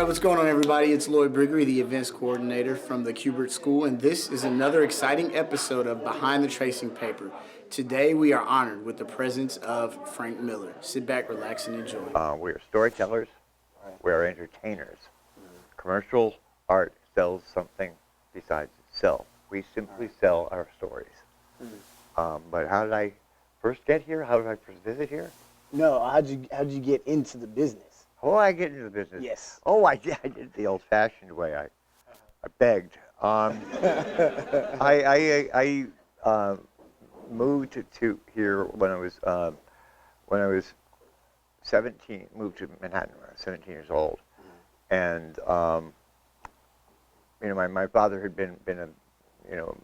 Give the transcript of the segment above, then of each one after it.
what's going on, everybody? It's Lloyd Briggery, the events coordinator from the Kubert School, and this is another exciting episode of Behind the Tracing Paper. Today, we are honored with the presence of Frank Miller. Sit back, relax, and enjoy. We are storytellers. We are entertainers. Commercial art sells something besides itself. We simply sell our stories. But how did I first get here? How did I first visit here? No, how'd you get into the business? Oh, I get into the business. Yes. Oh, I did it the old-fashioned way. I begged. I moved to here when I was 17. Moved to Manhattan when I was 17 years old, and my father had been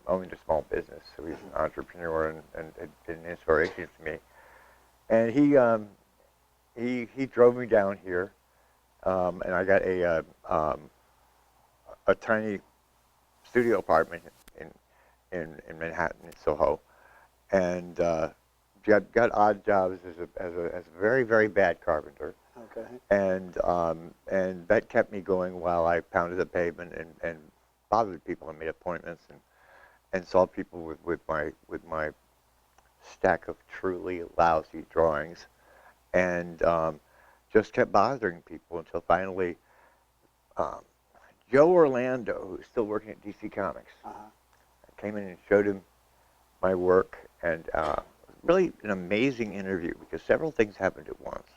owned a small business, so he was an entrepreneur and had been an inspiration to me. And he drove me down here, and I got a tiny studio apartment in Manhattan, in Soho, and got odd jobs as a very, very bad carpenter. Okay. And that kept me going while I pounded the pavement and bothered people and made appointments and saw people with my stack of truly lousy drawings, and just kept bothering people until finally Joe Orlando, who's still working at DC Comics, I came in and showed him my work, and really an amazing interview because several things happened at once.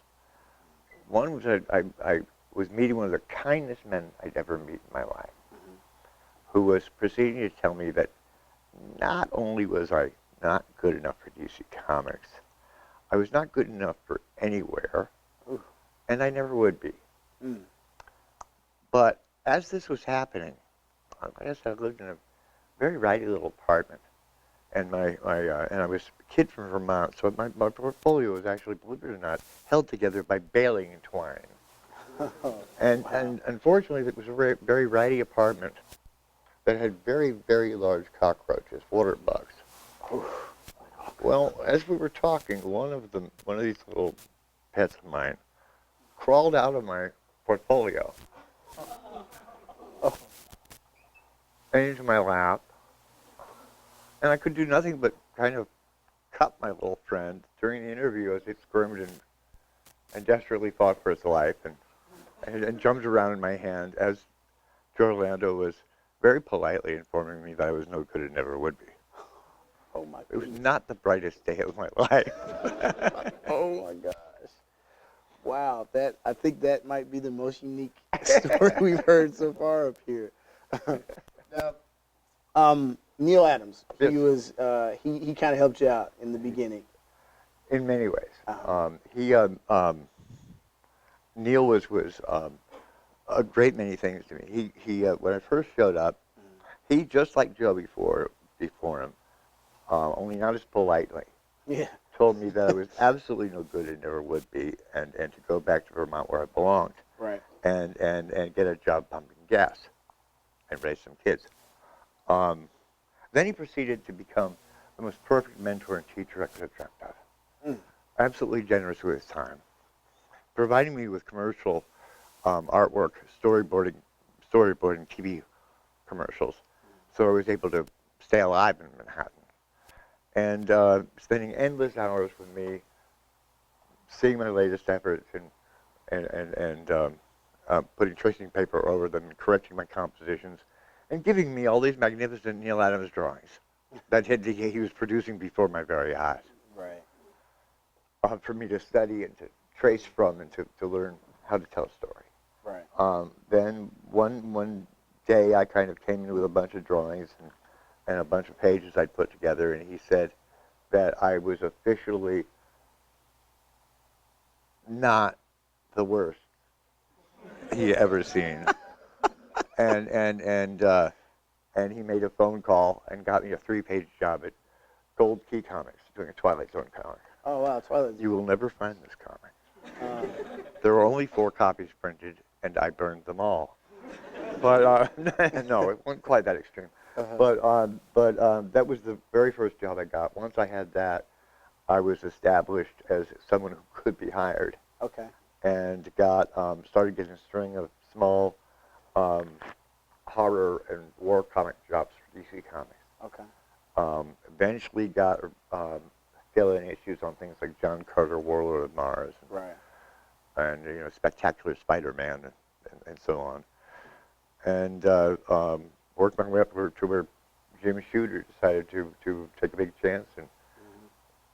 One was I was meeting one of the kindest men I'd ever met in my life, who was proceeding to tell me that not only was I not good enough for DC Comics, I was not good enough for anywhere, and I never would be. But as this was happening, I guess I lived in a very righty little apartment, and and I was a kid from Vermont, so my portfolio was actually, believe it or not, held together by baling and twine. And unfortunately, it was a very, very righty apartment that had very, very large cockroaches, water bugs. Well, as we were talking, one of these little pets of mine crawled out of my portfolio and into my lap, and I could do nothing but kind of cut my little friend during the interview as it squirmed and desperately fought for its life and jumped around in my hand as Joe Orlando was very politely informing me that I was no good and never would be. Oh my It was not the brightest day of my life. Oh my gosh. Wow, I think that might be the most unique story we've heard so far up here. Now, Neil Adams, Yes. he was he kind of helped you out in the beginning. In many ways. Neil was a great many things to me. He when I first showed up, he, just like Joe before him, only not as politely, told me that I was absolutely no good and never would be, and to go back to Vermont where I belonged, Right. and get a job pumping gas and raise some kids. Then he proceeded to become the most perfect mentor and teacher I could have dreamt of. Absolutely generous with his time, providing me with commercial artwork, storyboarding TV commercials, so I was able to stay alive in Manhattan. And spending endless hours with me, seeing my latest efforts and putting tracing paper over them, and correcting my compositions, and giving me all these magnificent Neil Adams drawings that he was producing before my very eyes. Right. For me to study and to trace from and to learn how to tell a story. Right. Then one day I kind of came in with a bunch of drawings and a bunch of pages I'd put together, and he said that I was officially not the worst he'd ever seen. And he made a phone call and got me a 3-page job at Gold Key Comics, doing a Twilight Zone comic. Oh wow, Twilight Zone. You will never find this comic. There were only 4 copies printed, and I burned them all. But no, it wasn't quite that extreme. But that was the very first job I got. Once I had that, I was established as someone who could be hired. Okay. And started getting a string of small horror and war comic jobs for DC Comics. Okay. Eventually got fill-in issues on things like John Carter, Warlord of Mars, Right. and Spectacular Spider-Man, and so on. And worked my way up to where Jim Shooter decided to take a big chance and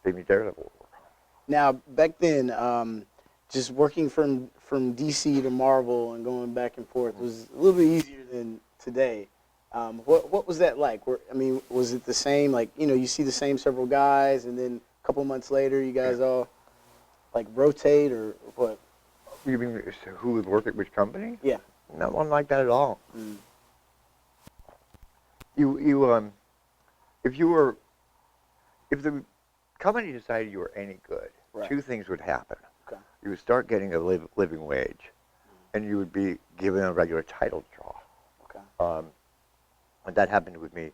gave me Daredevil. Now, back then, just working from DC to Marvel and going back and forth was a little bit easier than today. What was that like? Was it the same? Like, you see the same several guys, and then a couple months later, you guys all like rotate, or what? You mean who would work at which company? Yeah. No one like that at all. Mm. If the company decided you were any good, Right. two things would happen. Okay. You would start getting a living wage, and you would be given a regular title draw. Okay. And that happened with me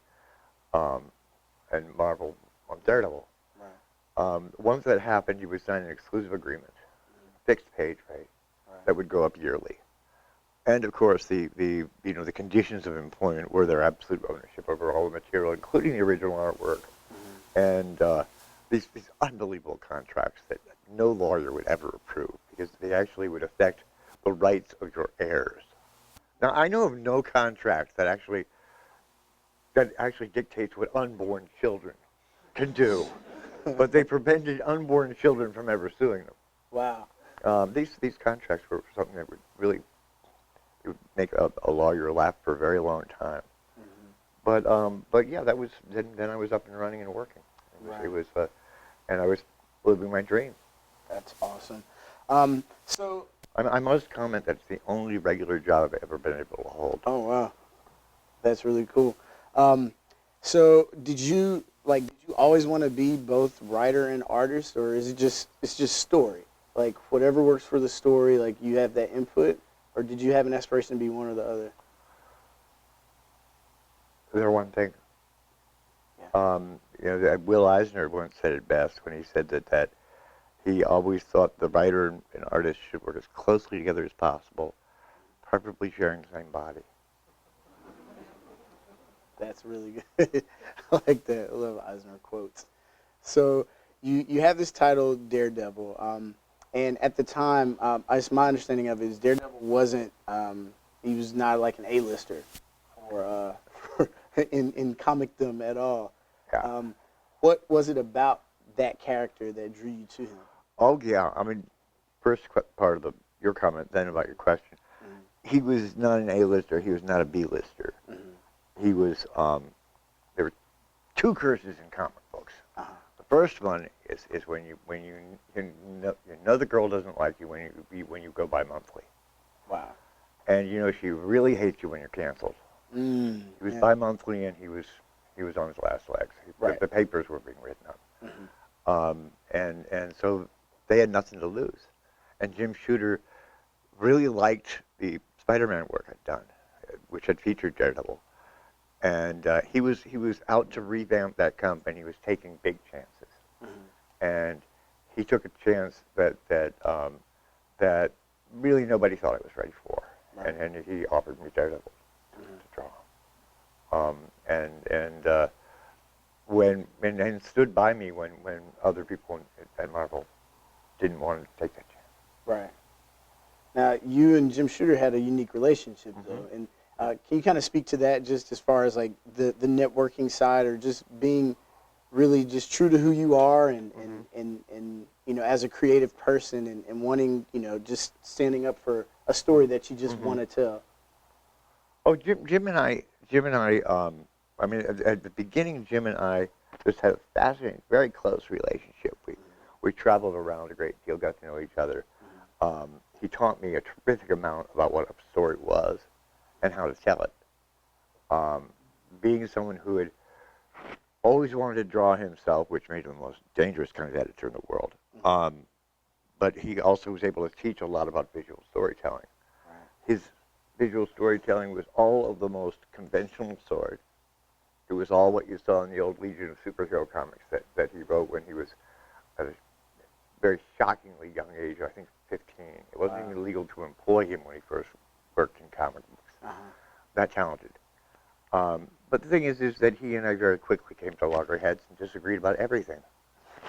and Marvel on Daredevil. Right. Once that happened, you would sign an exclusive agreement, fixed page rate, that would go up yearly. And of course, the conditions of employment were their absolute ownership over all the material, including the original artwork, and these unbelievable contracts that no lawyer would ever approve because they actually would affect the rights of your heirs. Now, I know of no contract that actually dictates what unborn children can do, but they prevented unborn children from ever suing them. Wow. These contracts were something that would really make a lawyer laugh for a very long time. But yeah, that was then I was up and running and working. It was and I was living my dream. That's awesome. So. I must comment that it's the only regular job I've ever been able to hold. Oh wow, that's really cool. So did you always want to be both writer and artist, or is it's just story? Like whatever works for the story, like you have that input, or did you have an aspiration to be one or the other? They're one thing. Yeah. Will Eisner once said it best when he said that he always thought the writer and artist should work as closely together as possible, preferably sharing the same body. That's really good. I like that. I love Eisner quotes. So you have this title, Daredevil, and at the time, my understanding of it is Daredevil wasn't, he was not like an A-lister for in comicdom at all. Yeah. What was it about that character that drew you to him? Oh yeah, I mean, first part of your comment, then about your question. He was not an A-lister. He was not a B-lister. He was. There were two curses in comic books. The first one is when you know the girl doesn't like you when you go bi-monthly. Wow. And she really hates you when you're canceled. He was bi-monthly, and he was on his last legs. Right. The papers were being written up. And so they had nothing to lose. And Jim Shooter really liked the Spider-Man work I'd done, which had featured Daredevil. And he was out to revamp that company. He was taking big chances. And he took a chance that really nobody thought I was ready for. Right. And he offered me Daredevil to draw. And stood by me when other people at Marvel didn't want to take that chance. Right. Now, you and Jim Shooter had a unique relationship, though, and can you kind of speak to that, just as far as like the networking side, or just being really just true to who you are, and as a creative person, and wanting, just standing up for a story that you just want to tell? Oh, Jim and I. I mean, at the beginning, Jim and I just had a fascinating, very close relationship. We traveled around a great deal, got to know each other. He taught me a terrific amount about what a story was and how to tell it. Being someone who had always wanted to draw himself, which made him the most dangerous kind of editor in the world. But he also was able to teach a lot about visual storytelling. His visual storytelling was all of the most conventional sort. It was all what you saw in the old Legion of Superhero comics that he wrote when he was at a very shockingly young age, I think 15. It wasn't even legal to employ him when he first worked in comic books. That talented. But the thing is that he and I very quickly came to loggerheads and disagreed about everything,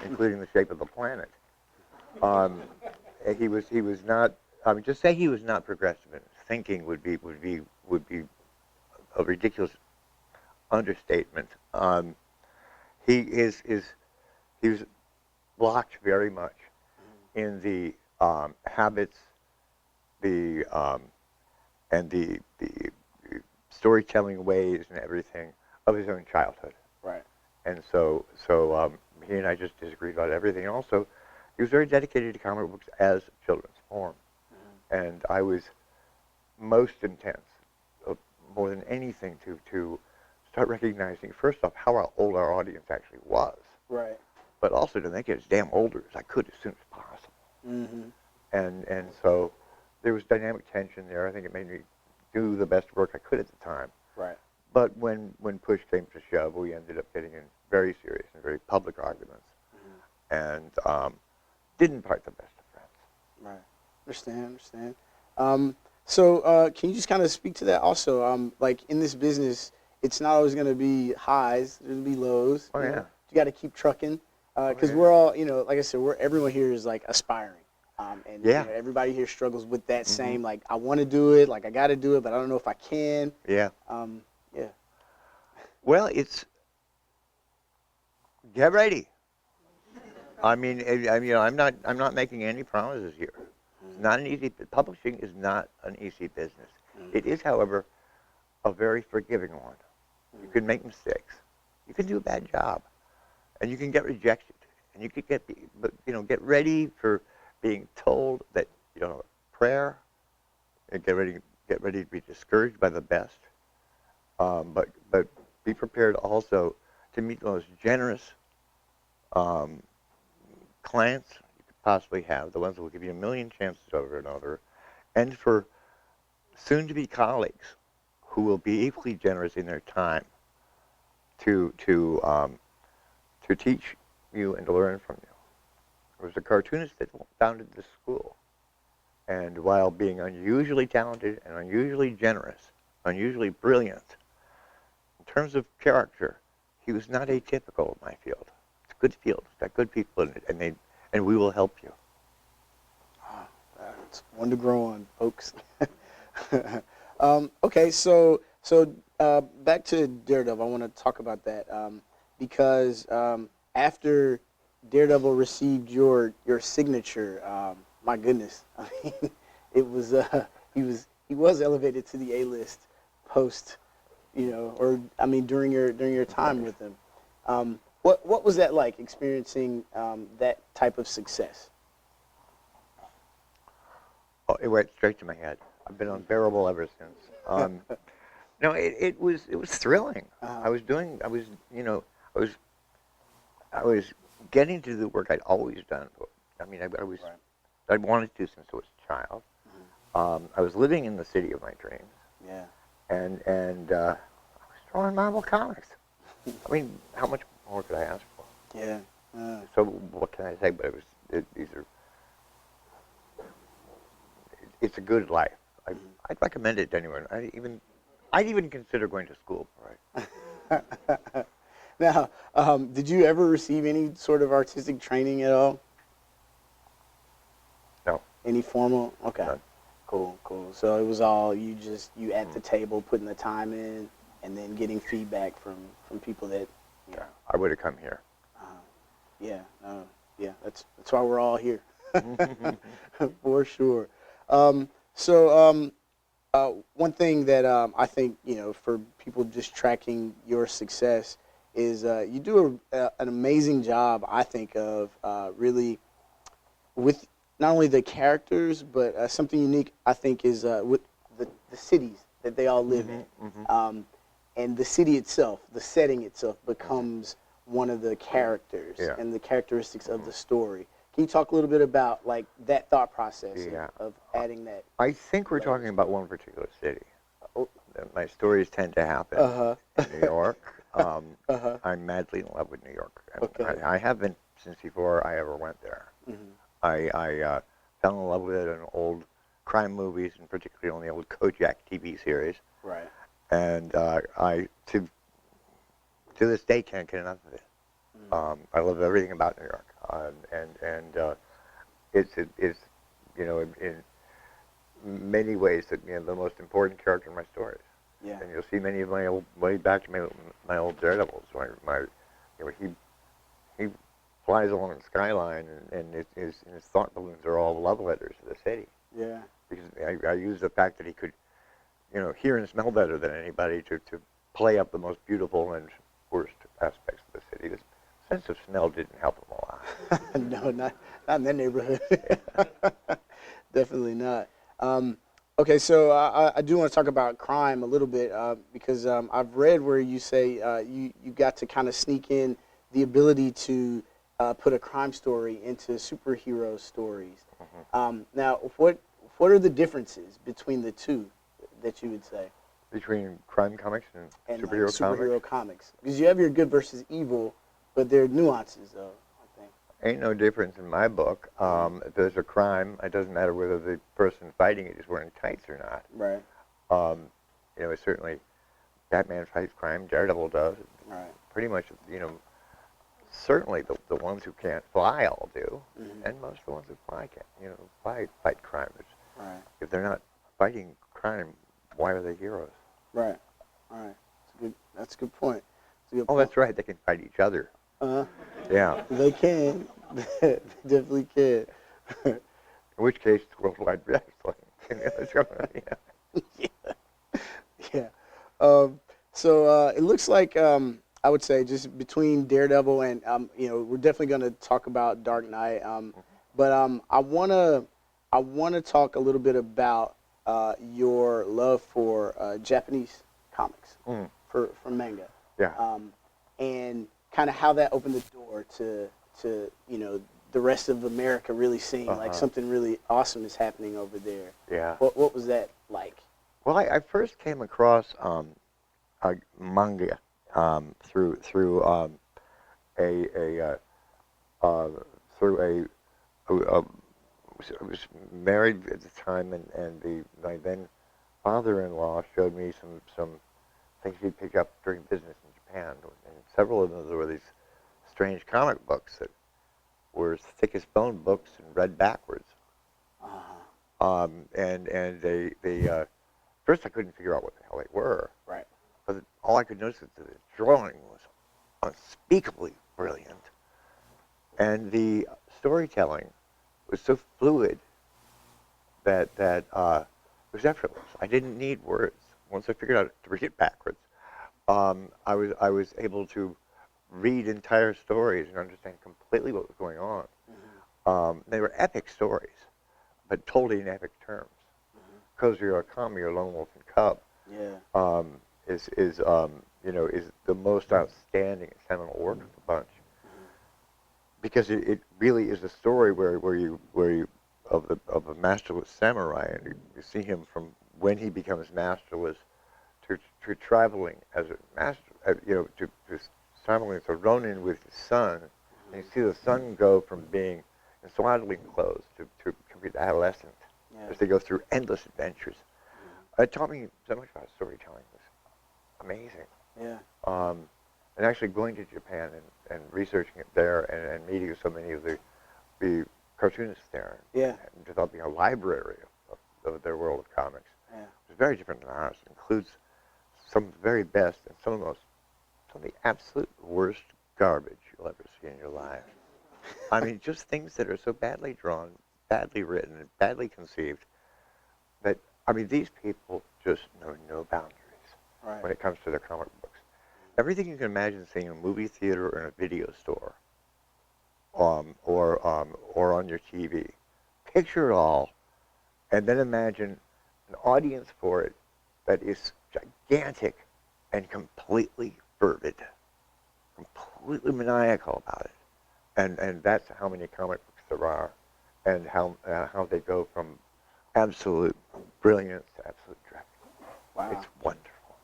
including the shape of the planet. He was not. I mean, just say he was not progressive in his thinking would be a ridiculous understatement. He was blocked very much in the habits, and the storytelling ways and everything of his own childhood. Right. And so he and I just disagreed about everything. Also, he was very dedicated to comic books as children's form. And I was most intense, more than anything, to start recognizing, first off, how old our audience actually was. Right. But also to make it as damn older as I could as soon as possible. And so there was dynamic tension there. I think it made me do the best work I could at the time. Right. But when push came to shove, we ended up getting in very serious and very public arguments, and didn't part the best of friends. Right. Understand. So can you just kind of speak to that also? Like in this business, it's not always going to be highs. There's going to be lows. Oh, yeah. You got to keep trucking because we're all, like I said, everyone here is like aspiring. And everybody here struggles with that same, like, I want to do it, like, I got to do it, but I don't know if I can. Yeah. Yeah. Well, it's get ready. I mean, I'm not making any promises here. It's not an easy. Publishing is not an easy business. It is, however, a very forgiving one. You can make mistakes. You can do a bad job, and you can get rejected, and you could get ready for being told that you don't have a prayer, and get ready to be discouraged by the best. But be prepared also to meet the most generous clients you could possibly have, the ones that will give you a million chances over and over, and for soon-to-be colleagues who will be equally generous in their time to teach you and to learn from you. There was a cartoonist that founded this school, and while being unusually talented and unusually generous, unusually brilliant, in terms of character, he was not atypical in my field. It's a good field. It's got good people in it, and we will help you. It's one to grow on, folks. Okay, so back to Daredevil. I want to talk about that because after Daredevil received your signature, my goodness, I mean, it was he was elevated to the A-list post, during your time with him. What was that like, experiencing that type of success? Oh, it went straight to my head. I've been unbearable ever since. No, it was thrilling. I was getting to do the work I'd always done. I mean, I'd wanted to since I was a child. I was living in the city of my dreams. Yeah. And I was drawing Marvel comics. I mean, how much more could I ask for? Yeah. So what can I say? But it's a good life. I'd recommend it to anyone. I'd even consider going to school for it. Now, did you ever receive any sort of artistic training at all? No. Any formal? Okay. None. Cool. So it was all you at the table putting the time in and then getting feedback from people that, I would have come here. Yeah. That's why we're all here. For sure. One thing that I think, for people just tracking your success is you do an amazing job, I think, of really with not only the characters, but something unique, I think, is with the cities that they all live in. And the city itself, the setting itself, becomes one of the characters and the characteristics of the story. Can you talk a little bit about like that thought process of adding that? I think we're talking about one particular city. My stories tend to happen in New York. I'm madly in love with New York. I have been since before I ever went there. I fell in love with it in an old crime movies, and particularly on the old Kojak TV series. Right. And I to this day can't get enough of it. I love everything about New York, and it's you know in many ways that the most important character in my stories. Yeah. And you'll see many of my old way back to my old Daredevils. He flies along the skyline, and his thought balloons are all love letters to the city. Yeah. Because I use the fact that he could, hear and smell better than anybody to play up the most beautiful and worst aspects of the city. His sense of smell didn't help him a lot. No, not in that neighborhood. Definitely not. Okay, so I do want to talk about crime a little bit because I've read where you say you got to kind of sneak in the ability to put a crime story into superhero stories. Now, what are the differences between the two that you would say? Between crime comics and superhero comics? Because you have your good versus evil, but there are nuances, though, I think. Ain't no difference in my book. If there's a crime, it doesn't matter whether the person fighting it is wearing tights or not. Right. It's certainly Batman fights crime, Daredevil does. Right. Pretty much, certainly the ones who can't fly all do, and most of the ones who fly can't, fight crime. Right. If they're not fighting crime, why are they heroes? Right. All right. That's a good point. That's right. They can fight each other. Yeah. They can. They definitely can. In which case, it's worldwide wrestling. Yeah. So it looks like I would say just between Daredevil and we're definitely going to talk about Dark Knight. But I wanna talk a little bit about your love for Japanese comics for Manga. Yeah. And kind of how that opened the door to the rest of America really seeing like something really awesome is happening over there. Yeah. What was that like? Well, I first came across Manga through I was married at the time, and my then father-in-law showed me some things he picked up during business in Japan, and several of them were these strange comic books that were as thick as bone books and read backwards. And they first I couldn't figure out what the hell they were. Right. But all I could notice is that the drawing was unspeakably brilliant, and the storytelling was so fluid that it was effortless. I didn't need words. Once I figured out to read it backwards, I was able to read entire stories and understand completely what was going on. They were epic stories, but told in epic terms. Kozuro Akami, or Lone Wolf and Cub, is the most outstanding and seminal work of the bunch, because it really is a story where you of a masterless samurai, and you see him from when he becomes masterless to traveling as a master, to traveling as a ronin with his son, and you see the son go from being in swaddling clothes to complete adolescent as they go through endless adventures. It taught me so much about storytelling. It was amazing. Yeah. And actually going to Japan and researching it there and meeting so many of the cartoonists there, and developing a library of their world of comics. Yeah. It's very different than ours. It includes some of the very best and some of the absolute worst garbage you'll ever see in your life. I mean, just things that are so badly drawn, badly written, and badly conceived that, these people just know no boundaries when it comes to their comic books. Everything you can imagine seeing in a movie theater or in a video store, or on your TV, picture it all, and then imagine an audience for it that is gigantic and completely fervid, completely maniacal about it. And that's how many comic books there are, and how they go from absolute brilliance to absolute dread. Wow. It's wonderful.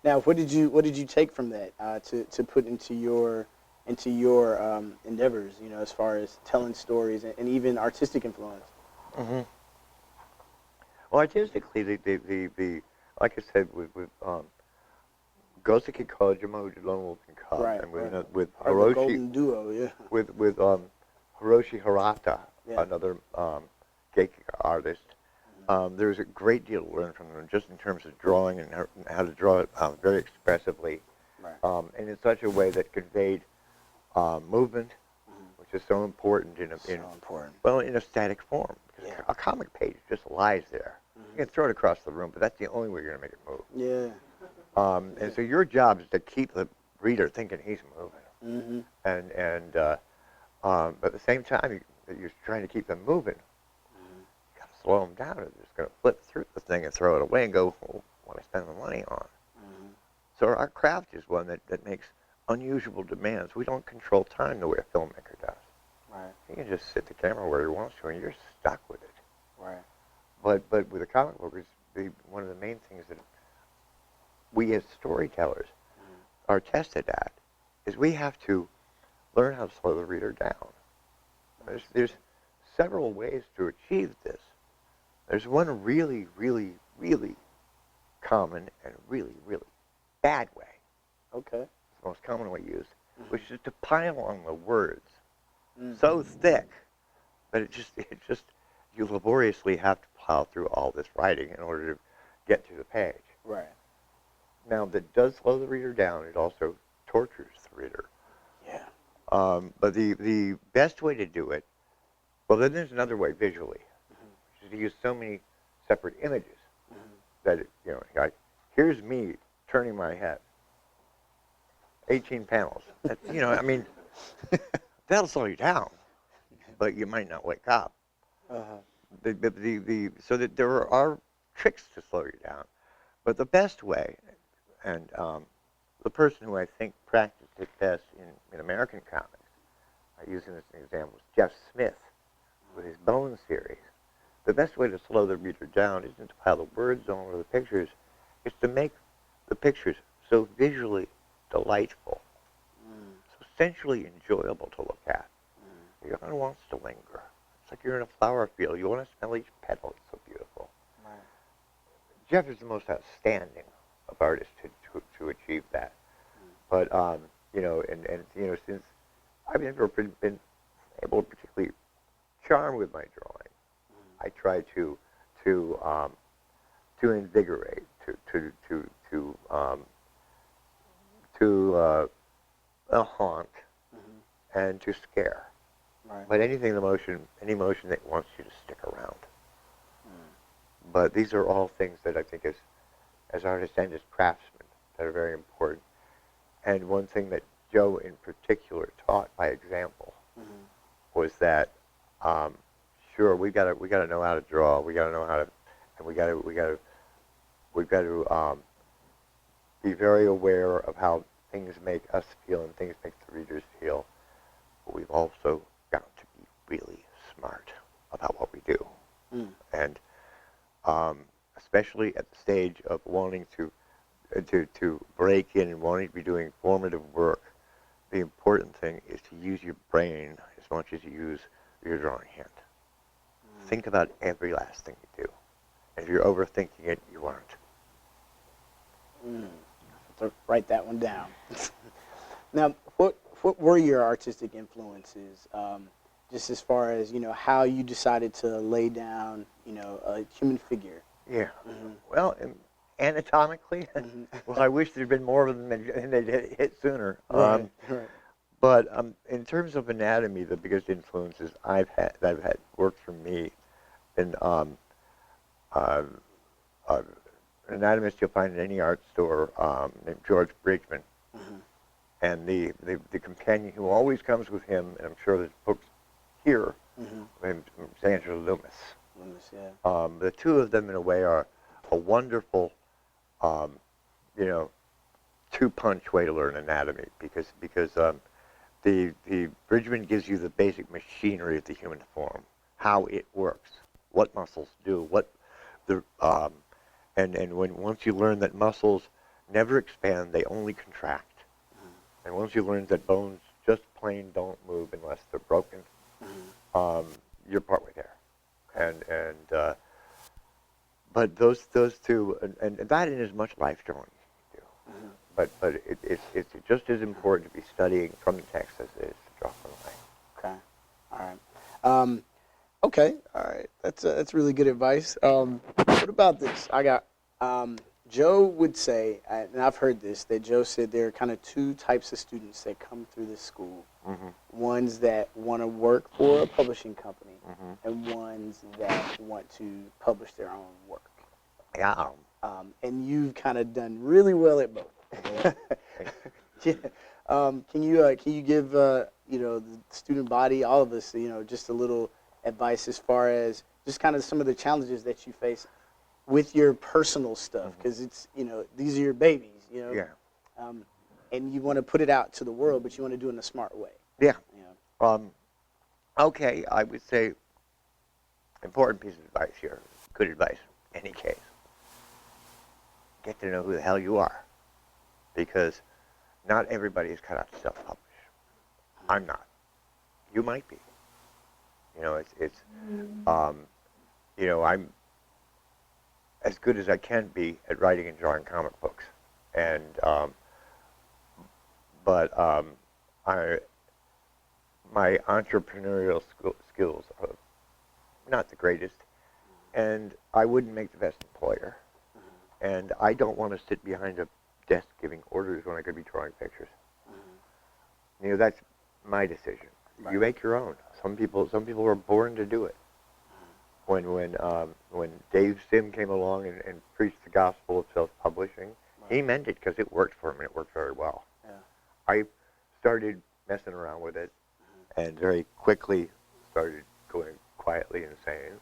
Now, what did you take from that to put into your endeavors? As far as telling stories and even artistic influence. Hmm. Well, artistically, the like I said, with Goseki Kojima, who did Lone Wolf and Cub, Right, and right. with Part of the Hiroshi, golden duo, yeah. with Hiroshi Hirata, Yeah. another geiki artist. There's a great deal to learn from them, just in terms of drawing and how to draw it very expressively, Right. and in such a way that conveyed movement, which is so important So important. in a static form. Because Yeah. a comic page just lies there. You can throw it across the room, but that's the only way you're going to make it move. Yeah. And so your job is to keep the reader thinking he's moving, Mm-hmm. but at the same time that you're trying to keep them moving, you got to slow them down. They're just going to flip through the thing and throw it away and go, well, what do I spend my money on? So our craft is one that makes unusual demands. We don't control time the way a filmmaker does. Right. He can just sit the camera where he wants to, and you're stuck with it. Right. But with a comic book, one of the main things that we as storytellers are tested at is we have to learn how to slow the reader down. There's several ways to achieve this. There's one really, really, really common and really, really bad way. Okay. It's the most commonly used, which is to pile on the words so thick that it just you laboriously have to plow through all this writing in order to get to the page. Right. Now, that does slow the reader down. It also tortures the reader. Yeah. But the best way to do it, well, then there's another way visually, which is to use so many separate images that, like, here's me turning my head. 18 panels. That's, I mean, that'll slow you down, but you might not wake up. So that there are tricks to slow you down, but the best way, and the person who I think practiced it best in American comics, I use him as an example, is Jeff Smith with his Bone series. The best way to slow the reader down isn't to pile the words all over the pictures, it's to make the pictures so visually delightful, so sensually enjoyable to look at. Your eye wants to linger. It's like you're in a flower field. You want to smell each petal. It's so beautiful. Right. Jeff is the most outstanding of artists to achieve that. But since I've never been able to particularly charm with my drawing, I try to invigorate, to haunt, and to scare. Right. But any emotion that wants you to stick around. But these are all things that I think as artists and as craftsmen that are very important. And one thing that Joe in particular taught by example was that sure we got to know how to draw, we got to know how to, and we've got to be very aware of how things make us feel and things make the readers feel. But we've also got to be really smart about what we do, and especially at the stage of wanting to break in and wanting to be doing formative work, the important thing is to use your brain as much as you use your drawing hand. Think about every last thing you do. If you're overthinking it, you aren't. So write that one down. Now, what were your artistic influences, just as far as how you decided to lay down a human figure? Yeah. Well, anatomically, well, I wish there'd been more of them and they'd hit sooner. Right. But in terms of anatomy, the biggest influences that I've had worked for me, and an anatomist you'll find in any art store named George Bridgman, and the companion who always comes with him, and I'm sure there's books here, named Sandra Loomis. Yeah. The two of them, in a way, are a wonderful, two-punch way to learn anatomy because the Bridgman gives you the basic machinery of the human form, how it works, what muscles do, and once you learn that muscles never expand, they only contract, and once you learn that bones just plain don't move unless they're broken, you're partway there. and but those two, and that is as much life drawing as you do. But it's just as important to be studying from the text as it is to draw from the line. Okay. All right. Okay. All right. That's really good advice. What about this? I got Joe would say, and I've heard this, that Joe said there are kind of two types of students that come through this school. Ones that want to work for a publishing company, and ones that want to publish their own work. Yeah. And you've kind of done really well at both. Yeah. Can you give the student body, all of us, just a little advice as far as just kind of some of the challenges that you face with your personal stuff, because it's these are your babies, Yeah. and you want to put it out to the world, but you want to do it in a smart way. Yeah. Okay, I would say important piece of advice here, good advice in any case. Get to know who the hell you are, because not everybody is cut out to self-publish. I'm not. You might be. I'm as good as I can be at writing and drawing comic books, and my entrepreneurial skills are not the greatest, and I wouldn't make the best employer. And I don't want to sit behind a desk giving orders when I could be drawing pictures. That's my decision. Right. You make your own. Some people are born to do it. When Dave Sim came along and preached the gospel of self-publishing, he meant it because it worked for him, and it worked very well. Yeah. I started messing around with it, and very quickly started going quietly insane,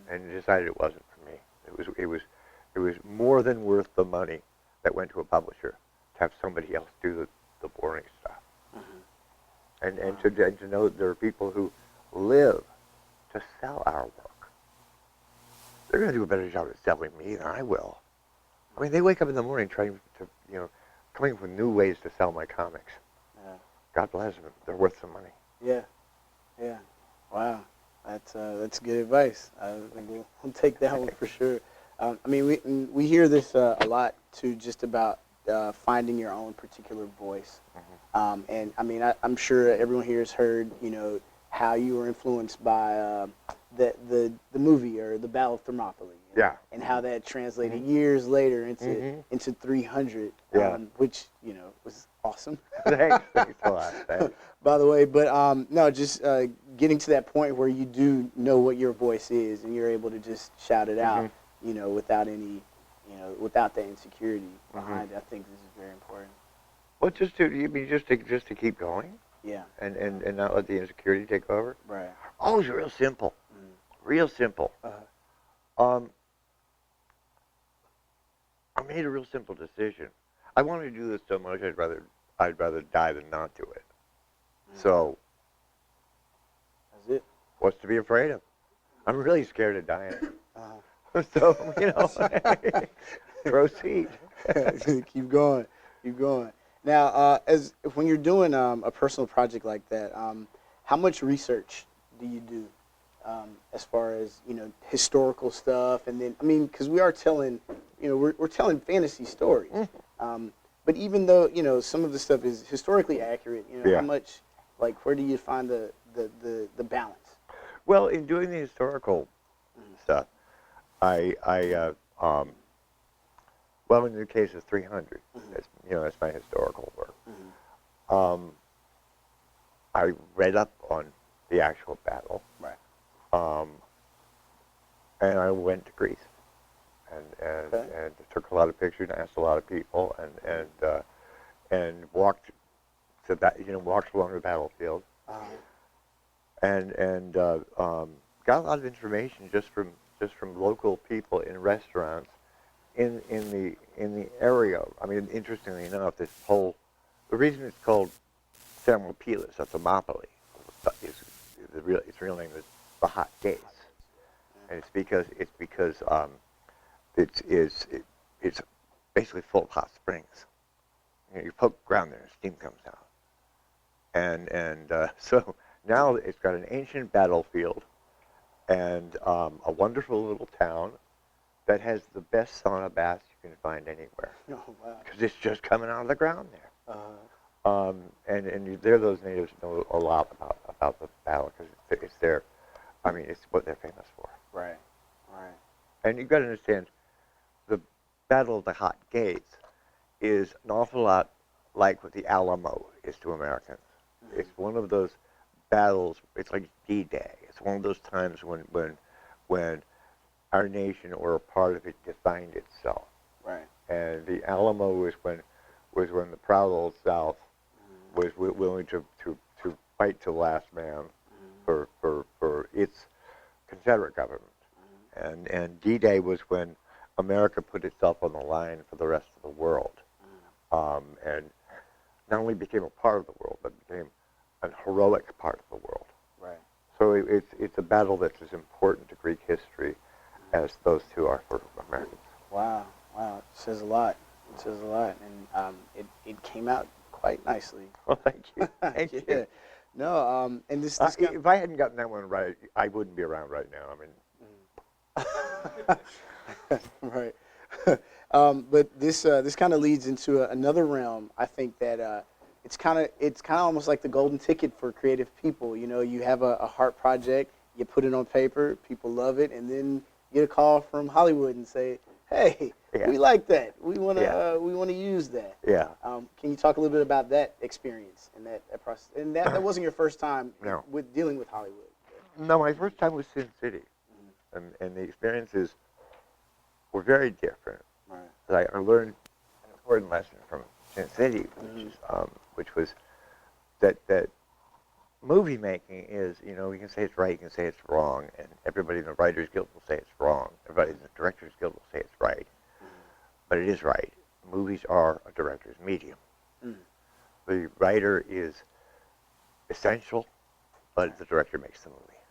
and decided it wasn't for me. It was more than worth the money that went to a publisher to have somebody else do the boring stuff, and to know that there are people who live to sell our work. They're going to do a better job at selling me than I will. I mean, they wake up in the morning trying to, coming up with new ways to sell my comics. Yeah. God bless them. They're worth some money. Yeah. Yeah. Wow. That's good advice. I think we'll take that one for sure. I mean, we hear this a lot too, just about finding your own particular voice. And I mean, I'm sure everyone here has heard, how you were influenced by the movie or the Battle of Thermopylae. Yeah. And how that translated years later into 300, which was awesome. Thanks a lot. Thanks. By the way, but no, just getting to that point where you do know what your voice is and you're able to just shout it out, without any, without that insecurity behind it. I think this is very important. Well, just to keep going. Yeah. And not let the insecurity take over. Right. Oh, it's real simple. Real simple. I made a real simple decision. I wanted to do this so much I'd rather die than not do it. So that's it. What's to be afraid of? I'm really scared of dying. So proceed. Keep going. Now, when you're doing a personal project like that, how much research do you do as far as historical stuff? And then, I mean, because we are telling, we're telling fantasy stories. But even though some of the stuff is historically accurate, how much, where do you find the balance? Well, in doing the historical stuff, well, in the case of 300, that's my historical work. I read up on the actual battle, right? And I went to Greece, and took a lot of pictures, and asked a lot of people, and walked to that, walked along the battlefield, and got a lot of information just from local people in restaurants in the area. I mean, interestingly enough, the reason it's called Thermopylae, or Thermopylae, its real name is the hot days, and it's because it's basically full of hot springs. You poke ground there, and steam comes out, and so now it's got an ancient battlefield and a wonderful little town that has the best sauna baths you can find anywhere. Oh, wow. Because it's just coming out of the ground there. And there those natives know a lot about the battle because it's their, I mean, it's what they're famous for. Right, right. And you've got to understand, the Battle of the Hot Gates is an awful lot like what the Alamo is to Americans. Mm-hmm. It's one of those battles. It's like D-Day. It's one of those times when our nation or a part of it defined itself. Right. And the Alamo was when the proud old South was willing to fight to the last man for its Confederate government. And D-Day was when America put itself on the line for the rest of the world, and not only became a part of the world, but became an heroic part of the world. Right. So it's a battle that's as important to Greek history as those two are for Americans. Wow, wow, it says a lot. It says a lot, and it came out quite nicely. Well, thank you. Thank Yeah. you. No, and this If I hadn't gotten that one right, I wouldn't be around right now. I mean, right. But this kind of leads into another realm. I think that it's kind of almost like the golden ticket for creative people. You know, you have a heart project, you put it on paper, people love it, and then you get a call from Hollywood and say, "Hey, yeah. we like that. We want to use that." Yeah. Can you talk a little bit about that experience and that process? And that wasn't your first time No. with dealing with Hollywood. No, my first time was Sin City, and the experiences were very different. Right. I learned an important lesson from Sin City, which was that movie making is, you know, you can say it's right, you can say it's wrong, and everybody in the Writers Guild will say it's wrong. Everybody in the Directors Guild will say it's right, but it is right. Movies are a director's medium. The writer is essential, but the director makes the movie,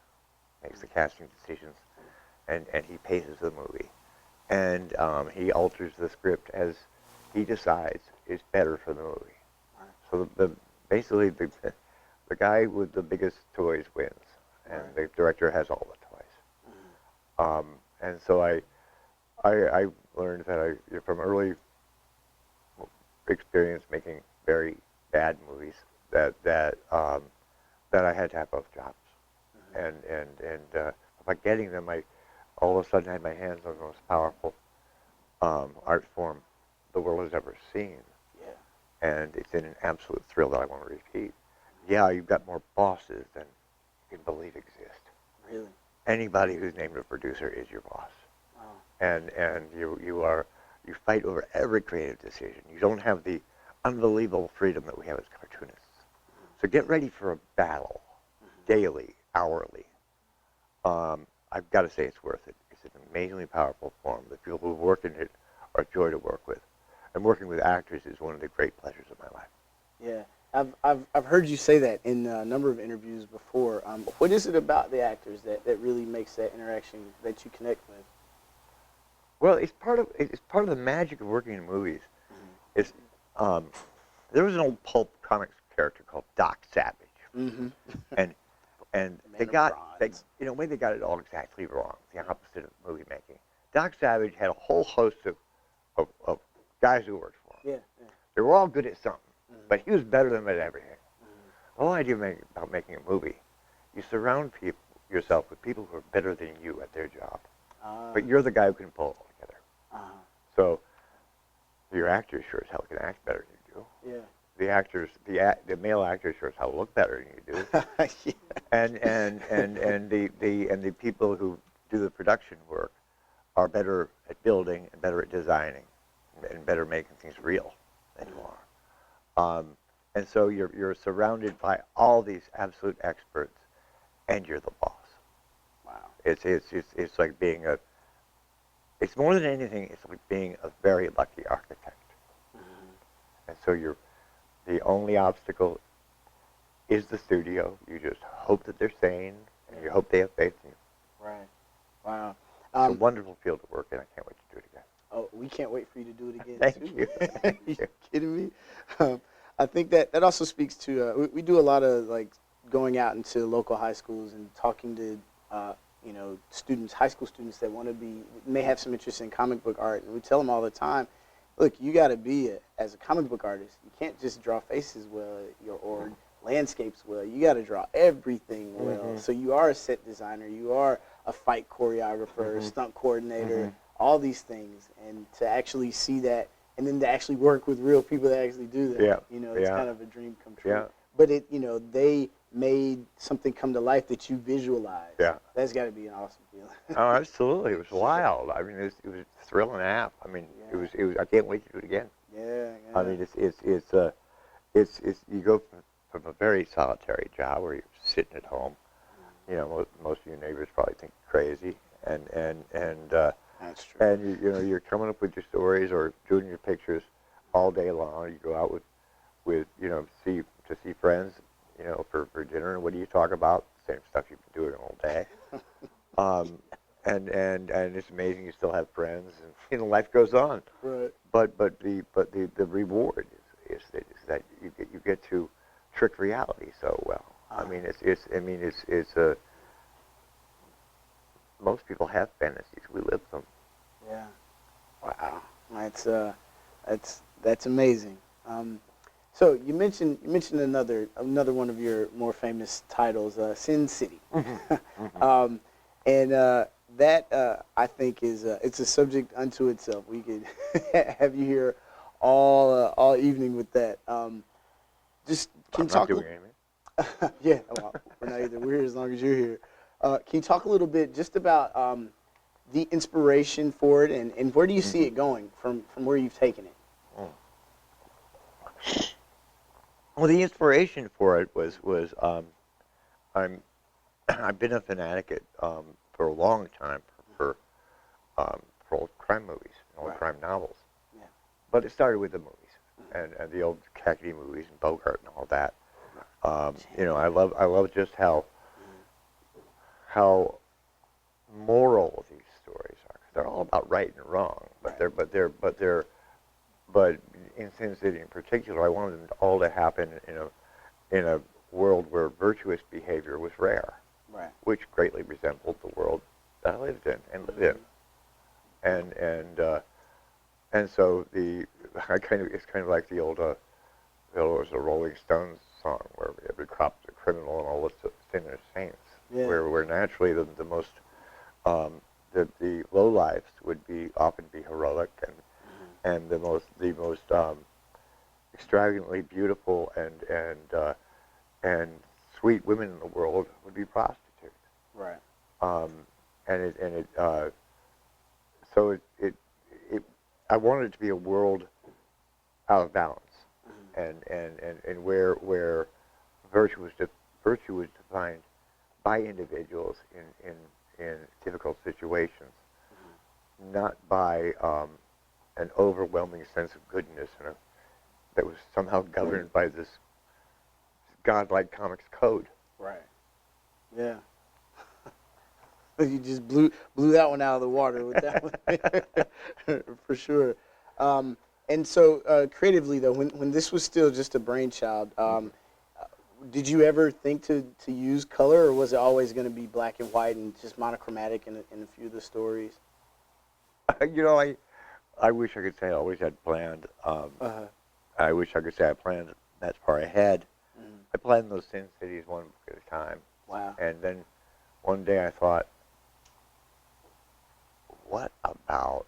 makes the casting decisions, and he paces the movie. And he alters the script as he decides is better for the movie. So basically the guy with the biggest toys wins, and the director has all the toys. And so I learned that from early experience making very bad movies that I had to have both jobs, and by getting them, I all of a sudden had my hands on the most powerful art form the world has ever seen. Yeah. And it's in an absolute thrill that I want to repeat. Yeah, you've got more bosses than you can believe exist. Really? Anybody who's named a producer is your boss. Wow. And you fight over every creative decision. You don't have the unbelievable freedom that we have as cartoonists. So get ready for a battle, daily, hourly. I've got to say it's worth it. It's an amazingly powerful form. The people who work in it are a joy to work with. And working with actors is one of the great pleasures of my life. Yeah, I've heard you say that in a number of interviews before. What is it about the actors that really makes that interaction that you connect with? Well, it's part of the magic of working in movies. It's there was an old pulp comics character called Doc Savage, and they in a way they got it all exactly wrong, the opposite of movie making. Doc Savage had a whole host of guys who worked for him. Yeah. They were all good at something, but he was better than them at everything. The whole idea about making a movie, you surround yourself with people who are better than you at their job, but you're the guy who can pull it all together. So your actors sure as hell can act better than you do. Yeah. The male actors sure as hell look better than you do. Yeah. And the people who do the production work are better at building and better at designing and better making things real than you are. And so you're surrounded by all these absolute experts, and you're the boss. Wow. It's like being it's more than anything, it's like being a very lucky architect. And so the only obstacle is the studio. You just hope that they're sane, and you hope they have faith in you. Right. Wow. It's a wonderful field to work in. I can't wait to do it again. Oh, we can't wait for you to do it again. Thank too. you. Thank you. You kidding me? I think that also speaks to we do a lot of like going out into local high schools and talking to students, high school students that may have some interest in comic book art, and we tell them all the time, look, you got to be as a comic book artist, you can't just draw faces well or landscapes well. You got to draw everything well. Mm-hmm. So you are a set designer, you are a fight choreographer, stunt coordinator, all these things, and to actually see that, and then to actually work with real people that actually do that, it's kind of a dream come true. Yeah. But they made something come to life that you visualize. Yeah. That's got to be an awesome feeling. Oh, absolutely. It was wild. I mean, it was a thrill and a half. I mean, it was. I can't wait to do it again. Yeah. I mean, it's you go from a very solitary job where you're sitting at home. Most of your neighbors probably think you're crazy, and that's true. And you're coming up with your stories or doing your pictures all day long. You go out with see friends, for dinner. And what do you talk about? Same stuff you've been doing all day. And it's amazing you still have friends, and life goes on. Right. But the reward is that you get to trick reality so well. I mean, most people have fantasies. We live them. Yeah. Wow. That's amazing. So you mentioned another one of your more famous titles, Sin City, and that I think is it's a subject unto itself. We could have you here all evening with that. Just can you talk? I'm not doing anything. Yeah, well, we're not either. We're here as long as you're here. Can you talk a little bit just about the inspiration for it, and where do you see it going from where you've taken it? Well, the inspiration for it was I've been a fanatic for a long time for old crime movies and old crime novels. Yeah. But it started with the movies and the old Cackety movies and Bogart and all that. I love just how moral these stories are. They're all about right and wrong, but in Sin City in particular, I wanted them all to happen in a world where virtuous behavior was rare, which greatly resembled the world that I lived in and live in, and so it's kind of like the old it was a Rolling Stones song where every crop's a criminal and all the sinners saints, where naturally the most the low lives would often be heroic and the most extravagantly beautiful and sweet women in the world would be prostitutes. Right. I wanted it to be a world out of balance, and where virtue was defined by individuals in difficult situations, not by an overwhelming sense of goodness that was somehow governed by this godlike comics code. Right. Yeah. You just blew that one out of the water with that one, for sure. And so creatively though, when this was still just a brainchild, did you ever think to use color, or was it always going to be black and white and just monochromatic in a few of the stories? I wish I could say I always had planned. I wish I could say I planned that far ahead. I planned those Sin Cities one book at a time. Wow. And then one day I thought, what about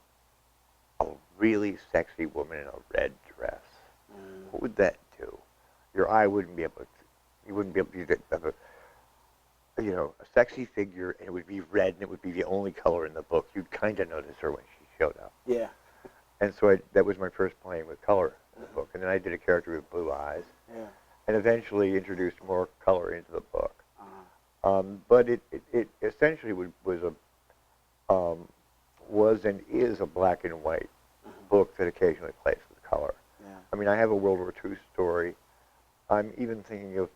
a really sexy woman in a red dress? What would that do? Your eye wouldn't be able to, you wouldn't be able to have a sexy figure, and it would be red, and it would be the only color in the book. You'd kind of notice her when she showed up. Yeah. And so that was my first playing with color in the book. And then I did a character with blue eyes. Yeah. And eventually introduced more color into the book. But it essentially was and is a black and white book that occasionally plays with color. Yeah. I mean, I have a World War II story. I'm even thinking of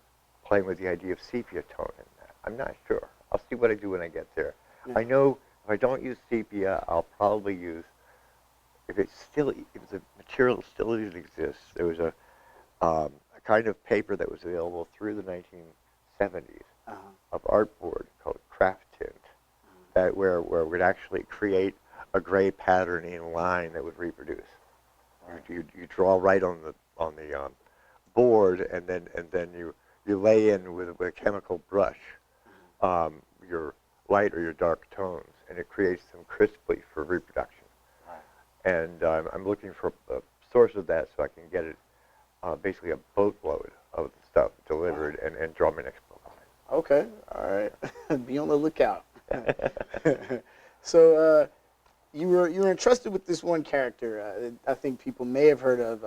playing with the idea of sepia tone in that. I'm not sure. I'll see what I do when I get there. Yeah. I know if I don't use sepia, I'll probably use, if the material still even exists, there was a kind of paper that was available through the 1970s of artboard called craft tint, that where we'd actually create a gray patterning line that would reproduce. You draw right on the board, and then you lay in with a chemical brush your light or your dark tones, and it creates them crisply for reproduction. Right. And I'm looking for a source of that so I can get it basically a boatload of the stuff delivered and draw my next book on it. Okay, all right. Be on the lookout. So you were entrusted with this one character. I think people may have heard of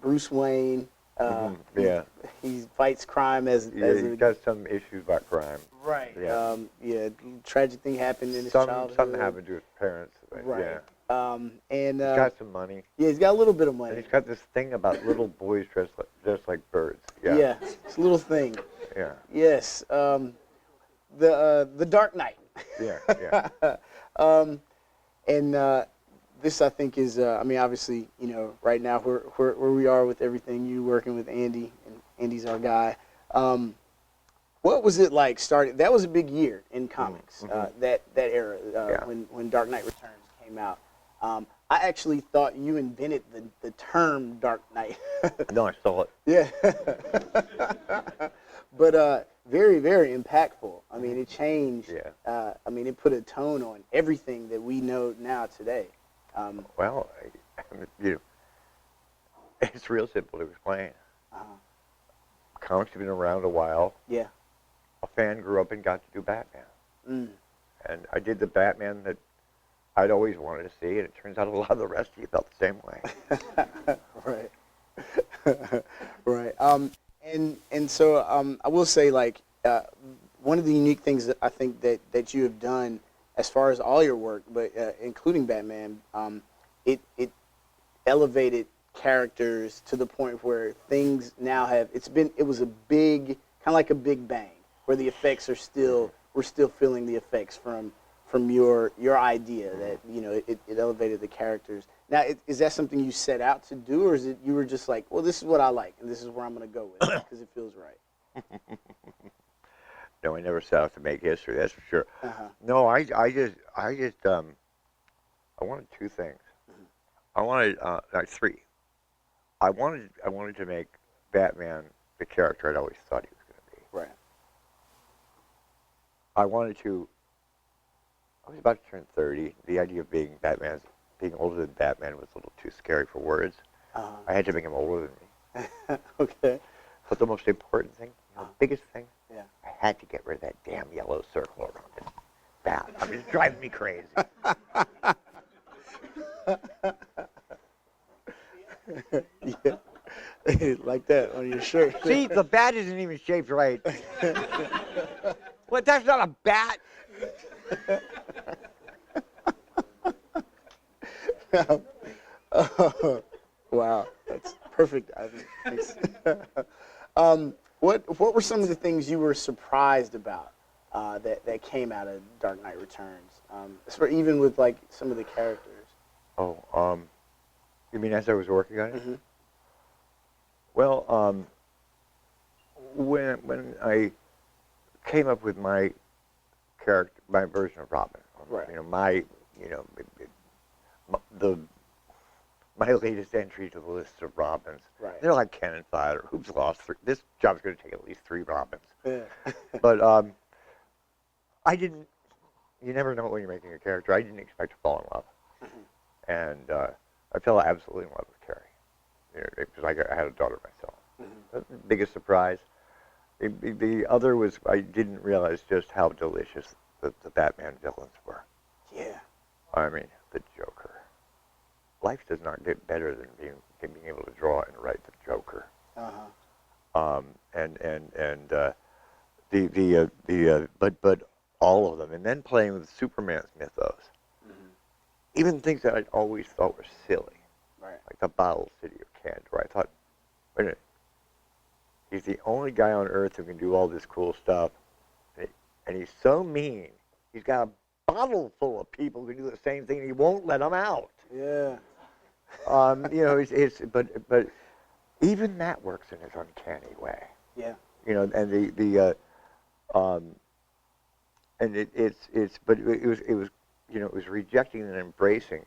Bruce Wayne. Yeah. He fights crime as he's got some issues about crime. Right. Yeah. Tragic thing happened in his childhood. Something happened to his parents. Right. Yeah. And he's got some money. Yeah, he's got a little bit of money. And he's got this thing about little boys dressed like birds. Yeah. Yeah, it's a little thing. Yeah. Yes. The Dark Knight. Yeah. Yeah. And this, I think, is I mean, obviously, right now where we are with everything, you working with Andy, and Andy's our guy. What was it like starting? That was a big year in comics. That era when Dark Knight Returns came out. I actually thought you invented the term Dark Knight. No, I saw it. Yeah. But very, very impactful. I mean, it changed. Yeah. I mean, it put a tone on everything that we know now today. Well, it's real simple to explain. Comics have been around a while. Yeah. A fan grew up and got to do Batman. Mm. And I did the Batman that I'd always wanted to see, and it turns out a lot of the rest of you felt the same way. Right. Right. And so I will say, like, one of the unique things that I think that you have done as far as all your work, but including Batman, it elevated characters to the point where things now it was a big, kind of like a big bang, where the effects we're still feeling the effects from your idea that, it elevated the characters. Now, is that something you set out to do, or is it you were just like, well, this is what I like, and this is where I'm going to go with it, because it feels right? No, I never set out to make history, that's for sure. No, I wanted two things. I wanted, three. I wanted to make Batman the character I'd always thought he was going to be. Right. I was about to turn 30. The idea of being older than Batman was a little too scary for words. I had to make him older than me. Okay. But the most important thing, the biggest thing, yeah, I had to get rid of that damn yellow circle around his bat. I mean, it's driving me crazy. Yeah. Like that on your shirt. See, the bat isn't even shaped right. What? That's not a bat. Wow, that's perfect. What were some of the things you were surprised about that came out of Dark Knight Returns? Even with like some of the characters. Oh, you mean as I was working on it? Mm-hmm. Well, when I came up with my character, my version of Robin, right? My latest entry to the list of Robins. Right. They're like cannon fodder. Who's lost three? This job's going to take at least 3 Robins. Yeah. But I didn't. You never know when you're making a character. I didn't expect to fall in love, and I fell absolutely in love with Carrie, because I had a daughter myself. That's the biggest surprise. The other was I didn't realize just how delicious the Batman villains were. Yeah. I mean, the Joker. Life does not get better than being able to draw and write the Joker. But all of them, and then playing with Superman's mythos, even things that I'd always thought were silly, right? Like the Bottle City of Kandor. I thought, wait a minute, he's the only guy on Earth who can do all this cool stuff, and he's so mean. He's got a bottle full of people who can do the same thing, and he won't let them out. Yeah. But even that works in his uncanny way. Yeah. And and but it was, you know, it was rejecting and embracing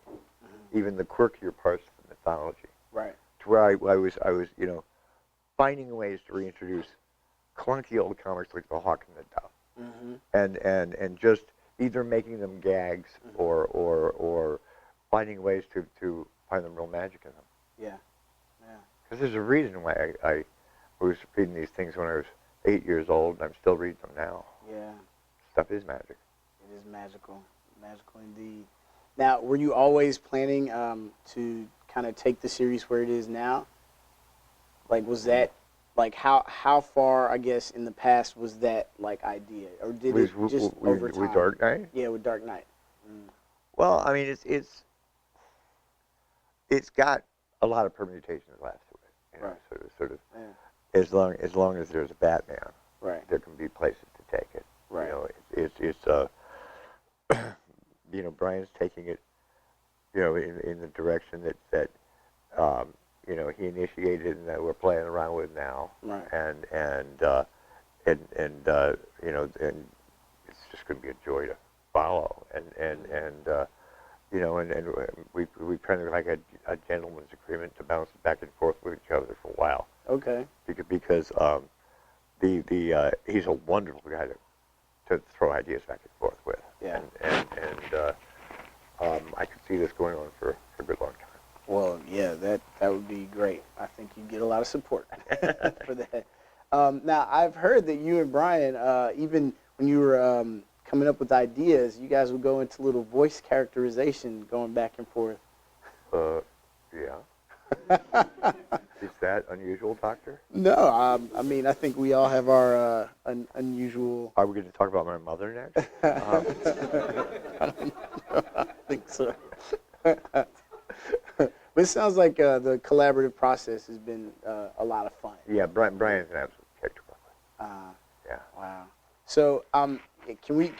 even the quirkier parts of the mythology. Right. To where I was, you know, finding ways to reintroduce clunky old comics like the Hawk and the Dove, and just either making them gags or finding ways to find the real magic in them. Yeah. Yeah. Because there's a reason why I was reading these things when I was 8 years old, and I'm still reading them now. Yeah. Stuff is magic. It is magical. Magical indeed. Now, were you always planning to kind of take the series where it is now? Like, was that, like, how far, I guess, in the past was that, like, idea? Or did it just over time? With Dark Knight? Yeah, with Dark Knight. Well, I mean, it's got a lot of permutations left to it. You know, Right. sort of. Yeah. As long as there's a Batman, Right. there can be places to take it. Right. You know, it's you know, Brian's taking it, you know, in the direction that you know, he initiated and that we're playing around with now. Right. And you know, and it's just going to be a joy to follow. And you know, and we kind of like a gentleman's agreement to bounce back and forth with each other for a while. Okay. Because he's a wonderful guy to throw ideas back and forth with. Yeah. And I could see this going on for a good long time. Well, yeah, that would be great. I think you'd get a lot of support for that. Now, I've heard that you and Brian, even when you were coming up with ideas, you guys would go into little voice characterization going back and forth. Yeah. Is that unusual, Doctor? No, I mean, I think we all have our unusual... Are we going to talk about my mother next? I think so. But it sounds like the collaborative process has been a lot of fun. Yeah, Brian's an absolute kick to work with. Yeah. Wow. So, can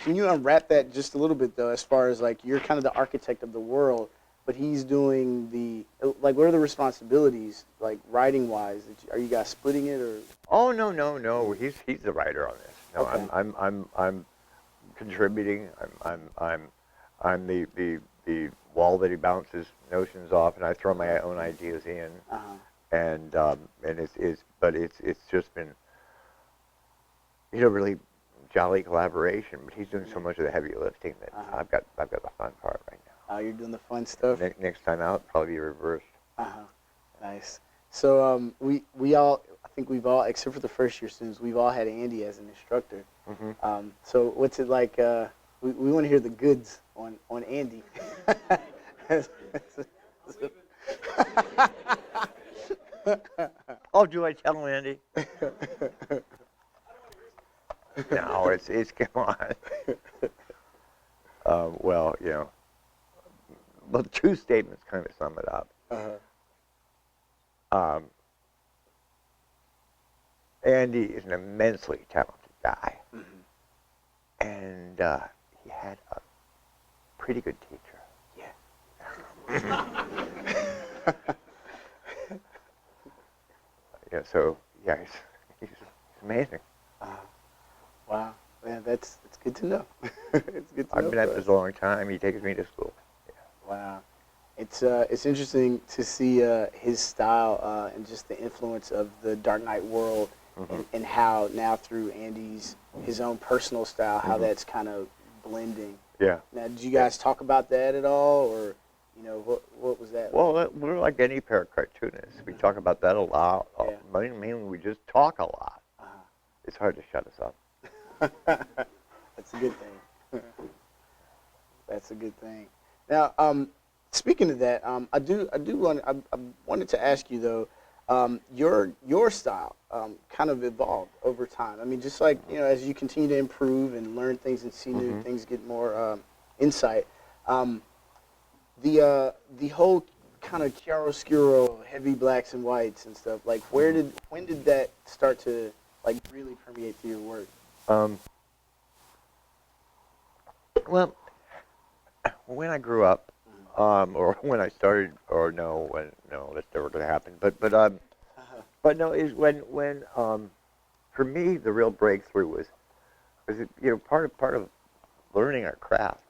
you unwrap that just a little bit though, as far as like you're kind of the architect of the world, but he's doing the like what are the responsibilities like writing wise? Are you guys splitting it or? Oh no. He's the writer on this. No, Okay. I'm contributing. I'm the wall that he bounces notions off, and I throw my own ideas in. And it's just been, you know, really jolly collaboration. But he's doing so much of the heavy lifting that I've got the fun part right now. You're doing the fun stuff. Next time out, probably be reversed. Nice. So we all, I think we've all, except for the first year students, we've all had Andy as an instructor. So what's it like? We want to hear the goods on Andy. Oh, do I tell Andy? No, it's come on. Well, you know, well, two statements kind of sum it up. Andy is an immensely talented guy, and he had a pretty good teacher. Yeah. Yeah. So yeah, he's amazing. Wow. Man, that's good to know. It's good to know. I've been at this a long time. He takes me to school. Yeah. Wow. It's interesting to see his style and just the influence of the Dark Knight world and how now through Andy's his own personal style, how that's kind of blending. Yeah. Now, did you guys talk about that at all, or you know what was that? Well, we're like any pair of cartoonists. We talk about that a lot. Yeah. Mainly, we just talk a lot. It's hard to shut us up. That's a good thing. That's a good thing. Now, speaking of that, I wanted to ask you though, your style kind of evolved over time. I mean, just like you know, as you continue to improve and learn things and see new things, get more insight. The whole kind of chiaroscuro, heavy blacks and whites and stuff. Like, when did that start to like really permeate through your work? Well, when I grew up, or when I started, or no, that's never going to happen. But no, is when for me the real breakthrough was you know part of learning our craft.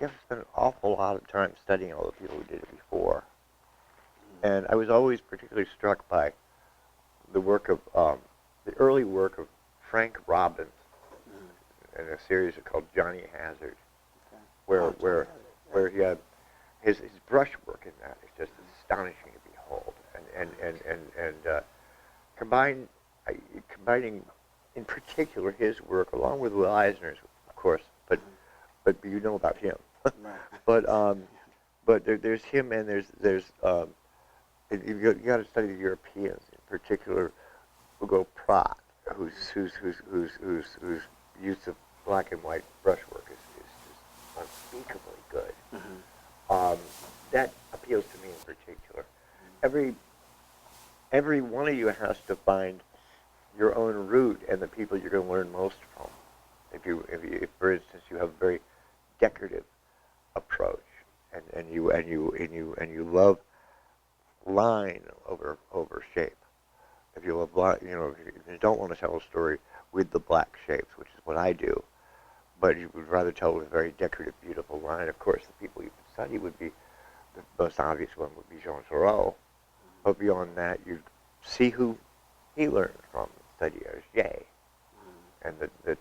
You have to spend an awful lot of time studying all the people who did it before. And I was always particularly struck by the work of the early work of Frank Robbins in a series called Johnny Hazard, where he had his brushwork in that is just astonishing to behold, and combining in particular his work along with Will Eisner's, of course, but you know about him. But there's him, and there's you got to study the Europeans, in particular Hugo Pratt, whose use of black and white brushwork is just unspeakably good. That appeals to me in particular. Every one of you has to find your own route and the people you're going to learn most from. If for instance, you have a very decorative approach, and you love line over shape. If you love line, if you don't want to tell a story with the black shapes, which is what I do, but you would rather tell with a very decorative, beautiful line. Of course, the people you could study would be the most obvious one would be Jean Thoreau, but beyond that, you see who he learned from. Study Auger and the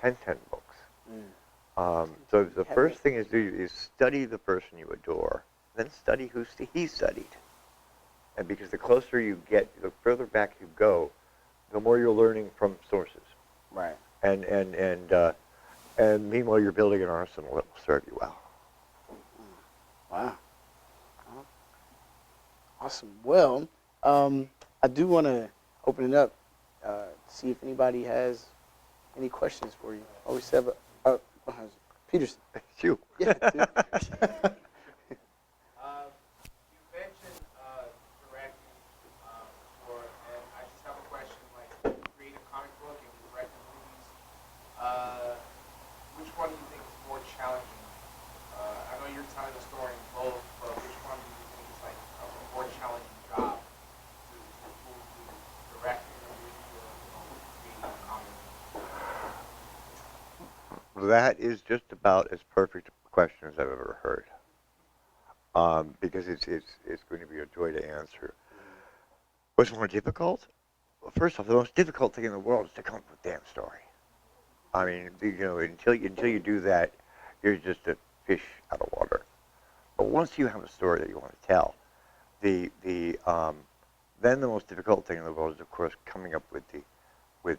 1010 books. So the first thing is study the person you adore, then study who he studied. And because the closer you get, the further back you go, the more you're learning from sources. Right. And meanwhile, you're building an arsenal that will serve you well. Wow. Awesome. Well, I do want to open it up, see if anybody has any questions for you. Always have Peterson. It's you. Yeah. You mentioned directing before, and I just have a question. Like, you create a comic book and you direct the movies. Which one do you think is more challenging? I know you're telling the story in both, but which one do you think is like a more challenging job to directing a movie or creating a comic book? That is just about as perfect a question as I've ever heard. Because it's going to be a joy to answer. What's more difficult? Well, first off, the most difficult thing in the world is to come up with a damn story. I mean, until you do that, you're just a fish out of water. But once you have a story that you want to tell, then the most difficult thing in the world is, of course, coming up with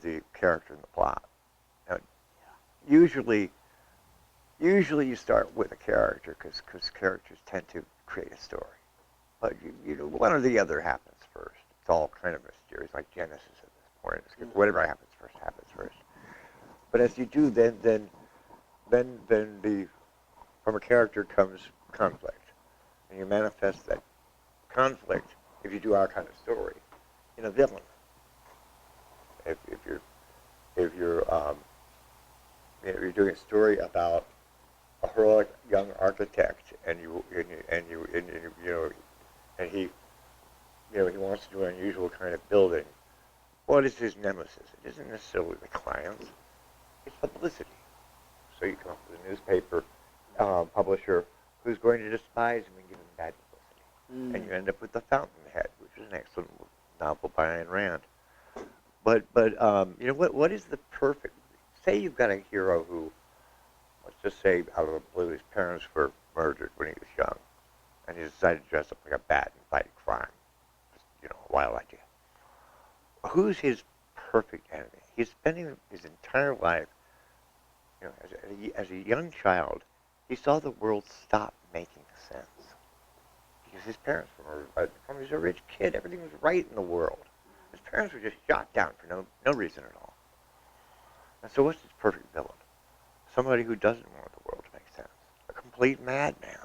the character and the plot. Now, usually you start with a character because characters tend to create a story. But one or the other happens first. It's all kind of mysterious, like Genesis at this point. Whatever happens first. But as you do, then from a character comes conflict, and you manifest that conflict. If you do our kind of story, in a villain. If you're doing a story about a heroic young architect, and he wants to do an unusual kind of building. What is his nemesis? It isn't necessarily the clients. It's publicity. So you come up with a newspaper publisher who's going to despise him and give him bad publicity. And you end up with The Fountainhead, which is an excellent novel by Ayn Rand. But what is the perfect? Say you've got a hero who, let's just say out of the blue, his parents were murdered when he was young, and he decided to dress up like a bat and fight crime. Just, a wild idea. Who's his perfect enemy? He's spending his entire life, as a young child, he saw the world stop making sense. Because his parents were murdered. He was a rich kid. Everything was right in the world. His parents were just shot down for no reason at all. And so what's his perfect villain? Somebody who doesn't want the world to make sense. A complete madman.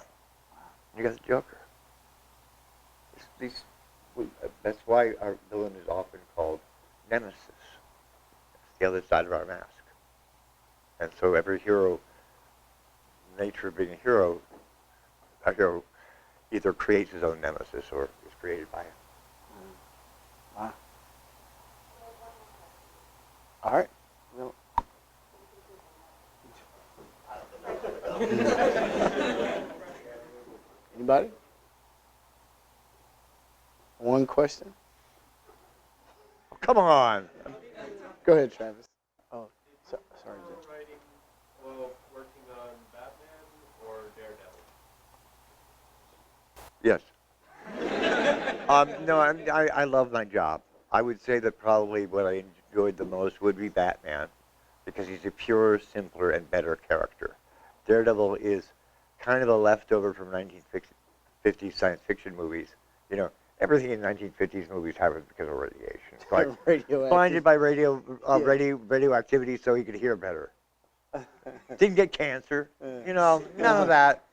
You got the Joker. That's why our villain is often called Nemesis. It's the other side of our mask. And so every hero, nature of being a hero either creates his own nemesis or is created by him. Wow. All right. Well, Anybody? One question? Come on. Go ahead, Travis. Oh, sorry, Jay. Writing while working on Batman or Daredevil? Yes. No, I love my job. I would say that probably what I enjoyed the most would be Batman, because he's a purer, simpler, and better character. Daredevil is kind of a leftover from 1950s science fiction movies. You know, everything in 1950s movies happens because of radiation. It's like blinded by radioactivity so he could hear better. Didn't get cancer. You know, none of that.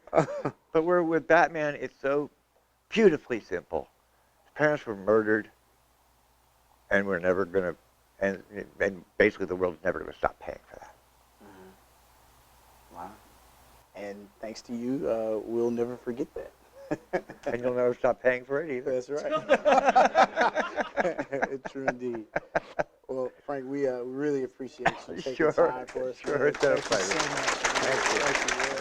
But with Batman, it's so beautifully simple. His parents were murdered, and we're never going to, and basically the world's never going to stop paying for that. Wow. And thanks to you, we'll never forget that. And you'll never stop paying for it either. That's right. True indeed. Well, Frank, we really appreciate you taking time for us. Sure, it's a Thank you pleasure. so much. Thank you. Thank you.